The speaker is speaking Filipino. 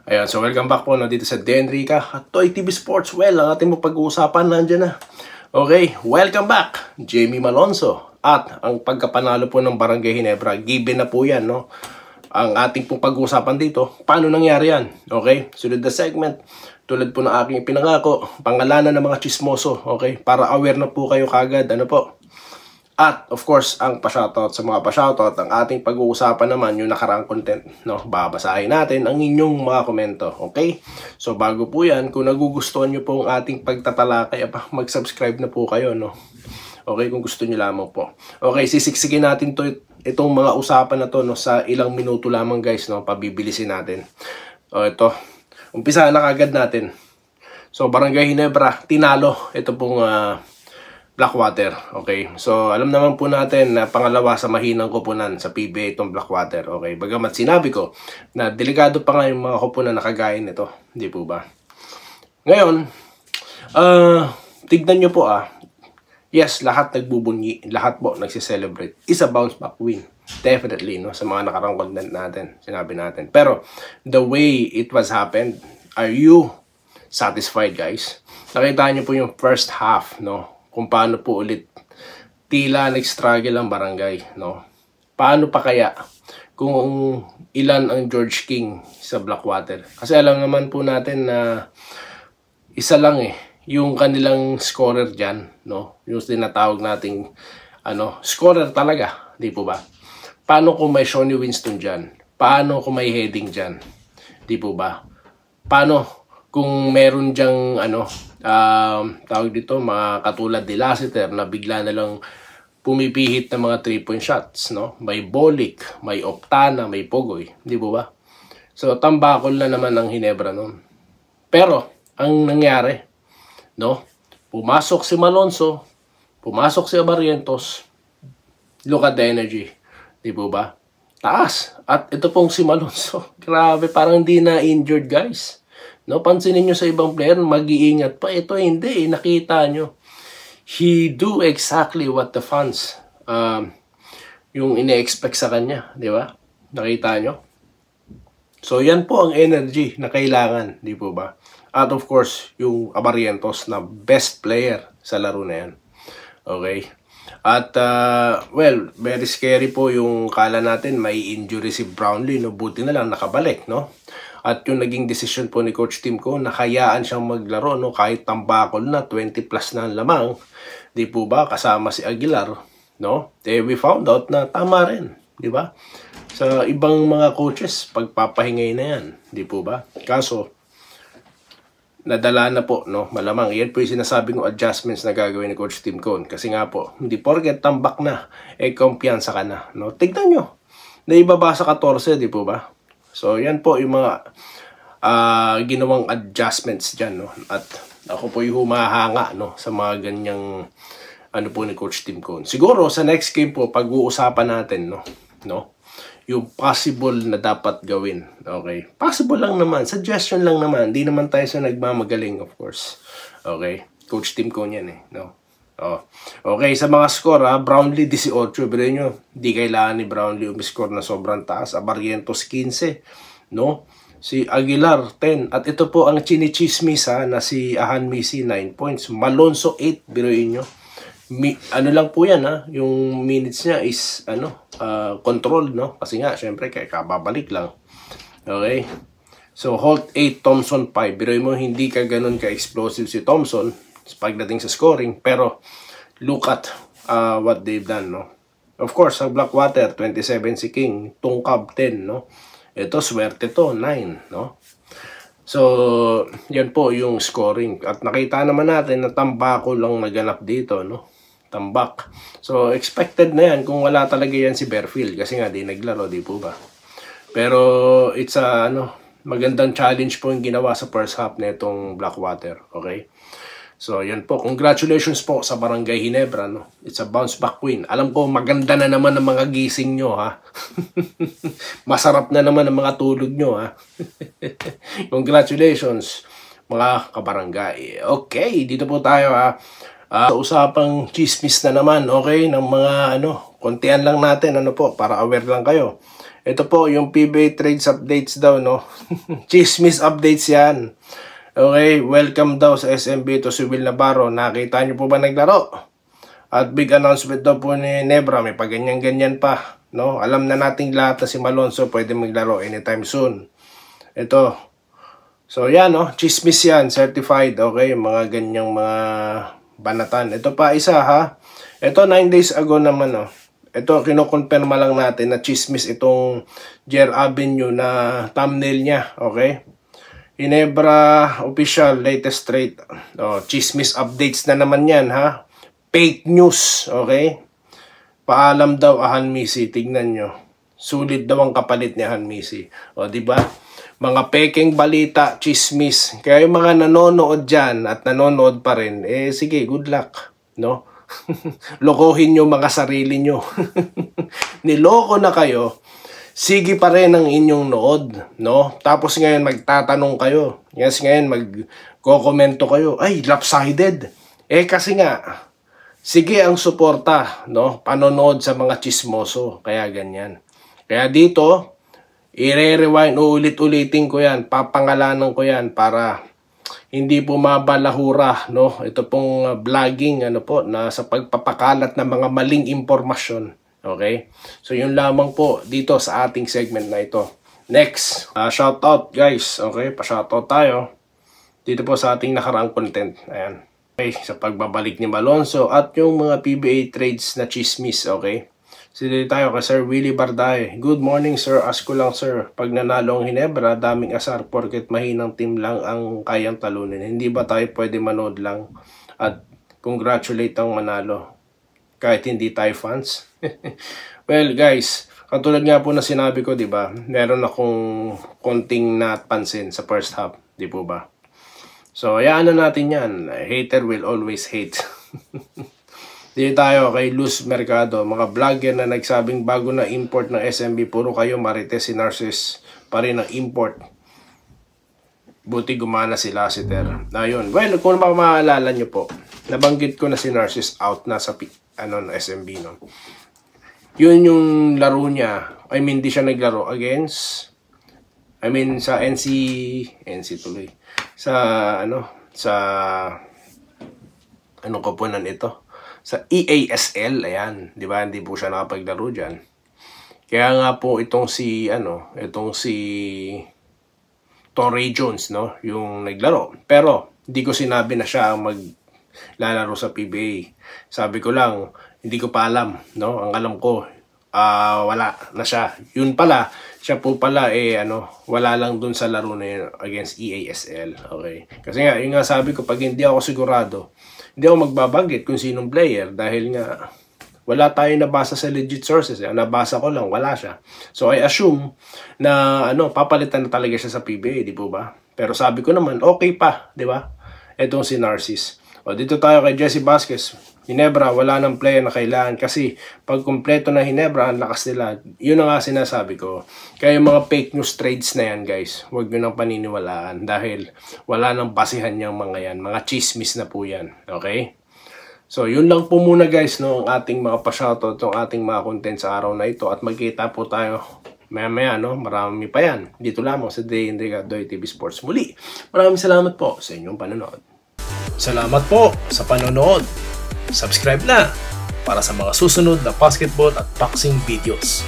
Ayan, so welcome back po dito sa Denrica at Toy TV Sports. Well, ang ating pag-uusapan nandiyan na. Okay, welcome back, Jamie Malonzo. At ang pagkapanalo po ng Barangay Ginebra, given na po yan, no? Ang ating pong pag-uusapan dito, paano nangyari yan? Okay, sunod na segment, tulad po ng aking pinangako, pangalanan ng mga chismoso, okay? Para aware na po kayo kagad, ano po? At, of course, ang pa-shoutout sa mga pa-shoutout, ang ating pag-uusapan naman, yung nakaraang content, no? Babasahin natin ang inyong mga komento, okay? So, bago po yan, kung nagugustuhan nyo po ang ating pagtatalakay, mag-subscribe na po kayo, no? Okay, kung gusto nyo lamang po. Okay, sisiksikin natin itong mga usapan na to, no? Sa ilang minuto lamang, guys, no? Pabibilisin natin. O, ito. Umpisa na kagad natin. So, Barangay Ginebra, tinalo. Ito pong Blackwater, okay? So, alam naman po natin na pangalawa sa mahinang koponan sa PBA itong Blackwater, okay? Bagamat sinabi ko na delikado pa nga yung mga koponan na kagaya nito, hindi po ba? Ngayon, tignan nyo po yes, lahat nagbubunyi, lahat po nagsiselebrate. Is a bounce back win. Definitely, no? Sa mga nakarang content natin, sinabi natin. Pero, the way it was happened, are you satisfied, guys? Nakita nyo po yung first half, no? Kung paano po ulit tila nag-struggle ang Barangay, no? Paano pa kaya kung ilan ang George King sa Blackwater? Kasi alam naman po natin na isa lang yung kanilang scorer dyan, no? Yung tinatawag nating scorer talaga, di po ba? Paano kung may Shawnee Winston dyan? Paano kung may heading dyan? Di po ba? Paano kung meron dyang tawag dito, mga katulad ni Lassiter na bigla na lang pumipihit ng mga 3-point shots, no? May Bolik, may Optana, may Pogoy, di ba ba? So, tambakol na naman ang Ginebra noon. Pero, ang nangyari, no? Pumasok si Malonzo, pumasok si Barrientos, look at the energy, di ba ba? Taas. At ito pong si Malonzo, grabe, parang hindi na injured, guys. No, pansinin nyo sa ibang player, mag-iingat pa. Ito hindi, nakita nyo. He do exactly what the fans yung ine-expect sa kanya, di ba? Nakita nyo? So, yan po ang energy na kailangan, di po ba? At of course, yung Barrientos na best player sa laro na yan. Okay? At, well, very scary po yung kala natin, may injury si Brownlee, no? Buti na lang nakabalik, no? At yung naging decision po ni Coach Timko, nakayaan siyang maglaro, no? Kahit tambakol na, 20 plus na ang lamang, di po ba, kasama si Aguilar, no? We found out na tama rin, di ba? Sa ibang mga coaches, pagpapahingay na yan, di po ba? Kaso, nadala na po, no? Malamang, yan po yung sinasabing adjustments na gagawin ni Coach Timko. Kasi nga po, hindi porket tambak na, kumpiyansa ka na, no? Tignan nyo, naibaba sa 14, di po ba? So, yan po yung mga ginawang adjustments dyan, no? At ako po yung humahanga, no? Sa mga ganyang, po ni Coach Timko. Siguro, sa next game po, pag-uusapan natin, no? Yung possible na dapat gawin. Okay? Possible lang naman. Suggestion lang naman. Hindi naman tayo sa nagmamagaling, of course. Okay? Coach Timko yan, no? Okay, sa mga score, Brownlee 18, pero nyo, di kailangan ni Brownlee umiscore na sobrang taas. Barrientos 15, no? Si Aguilar 10, at ito po ang chinichismis na si Ahan Misi 9 points. Malonzo 8, biruin nyo. Lang po yan, yung minutes niya is controlled, no? Kasi nga, syempre, kaya kababalik lang. Okay? So, Holt 8, Thompson 5. Biruin mo, hindi ka ganun ka-explosive si Thompson pagdating sa scoring, pero look at what they've done, no? Of course, sa Blackwater 27 si King, Tungkab 10, no? Ito swerte to 9, no? So, yan po yung scoring. At nakita naman natin na tambako lang naganap dito, no? Tambak. So, expected na yan kung wala talaga yan si Berfield, kasi nga di naglaro, di po ba? Pero it's magandang challenge po yung ginawa sa first half na itong Blackwater, okay? So, yan po. Congratulations po sa Barangay Ginebra, no? It's a bounce back win. Alam ko, maganda na naman ang mga gising nyo, ha? Masarap na naman ang mga tulog nyo, ha? Congratulations, mga kabarangay. Okay, dito po tayo, ha? Sa usapang chismis na naman, okay? Ng mga, kontian lang natin, para aware lang kayo. Ito po, yung PBA trades updates daw, no? Chismis updates yan. Okay, welcome daw sa SMB to si Will Navarro. Nakita niyo po ba naglaro? At big announcement daw po ni Nebra, may paganyan-ganyan pa, no? Alam na nating lahat na si Malonzo pwede maglaro anytime soon. Ito. So, yan, no? Chismis yan, certified, okay? Mga ganyang mga banatan. Ito pa isa, ha? Ito, 9 days ago naman, no? Ito, kinokonfirma lang natin na chismis itong Jer Avenue na thumbnail niya, okay? Ginebra official latest trade. Oh, chismis updates na naman yan, ha? Fake news, okay? Paalam daw Han Misi, tignan nyo. Sulit daw ang kapalit ni Han Misi. O, di ba? Mga peking balita, chismis. Kaya yung mga nanonood dyan at nanonood pa rin, eh sige, good luck, no? Lokohin nyo mga sarili nyo. Niloko na kayo, sige pa rin ang inyong nood, no? Tapos ngayon magtatanong kayo. Yes, ngayon magko-komento kayo, ay, lopsided. Eh kasi nga, sige ang suporta, no? Panonood sa mga chismoso, kaya ganyan. Kaya dito, i-rewind, uulit-ulitin ko yan, papangalanan ko yan para hindi po mabalahura, no? Ito pong vlogging, ano po, na sa pagpapakalat ng mga maling impormasyon. Okay? So, yun lamang po dito sa ating segment na ito. Next, shoutout guys. Okay? Pa-shoutout tayo. Dito po sa ating nakaraang content. Ayan. Okay, sa pagbabalik ni Malonzo at yung mga PBA trades na chismis. Okay? So, dito tayo kay Sir Willie Barday. Good morning, sir. Ask ko lang, sir. Pag nanalo ang Ginebra, daming asar porket mahinang team lang ang kayang talunin. Hindi ba tayo pwede manood lang at congratulate ang manalo kahit hindi tayo fans? Well, guys, katulad nga po na sinabi ko, di ba? Meron akong konting napansin sa first half, di po ba? So, hayaan na natin yan. Hater will always hate. Dito tayo kay Luz Mercado, mga vlogger na nagsabing bago na import ng SMB, puro kayo Marites, si Narcis pa rin ang import. Buti gumana si Lassiter. Ayun, well, kung maalala nyo po, nabanggit ko na si Narcis out na sa SMB, no? Yun yung laro niya. I mean, di siya naglaro against, sa NC tuloy. Ano ko po nan ito? Sa EASL, ayan, di ba? Hindi po siya nakapaglaro dyan. Kaya nga po itong si Torrey Jones, no? Yung naglaro. Pero, hindi ko sinabi na siya ang maglalaro sa PBA. Sabi ko lang, hindi ko pa alam, no? Ang alam ko, wala na siya. Yun pala, siya po pala, wala lang dun sa laro na yun against EASL. Okay? Kasi nga, yun nga sabi ko, pag hindi ako sigurado, hindi ako magbabanggit kung sinong player dahil nga wala tayong nabasa sa legit sources. Nabasa ko lang, wala siya. So I assume na papalitan na talaga siya sa PBA, di po ba? Pero sabi ko naman, okay pa, di ba? Etong si Narcis. O dito tayo kay Jesse Vasquez. Ginebra, wala nang player na kailangan kasi pag kumpleto na Ginebra, ang lakas nila. Yun na nga sinasabi ko. Kaya yung mga fake news trades na yan, guys, huwag nyo nang paniniwalaan dahil wala nang basihan yung mga yan. Mga chismis na po yan. Okay? So, yun lang po muna, guys, no, ang ating mga pa-shoutout, ang ating mga content sa araw na ito. At magkita po tayo maya-maya, no? Marami pa yan. Dito lamang sa Day in Day Out Doy TV Sports muli. Maraming salamat po sa inyong panonood. Salamat po sa panonood. Subscribe na para sa mga susunod na basketball at boxing videos.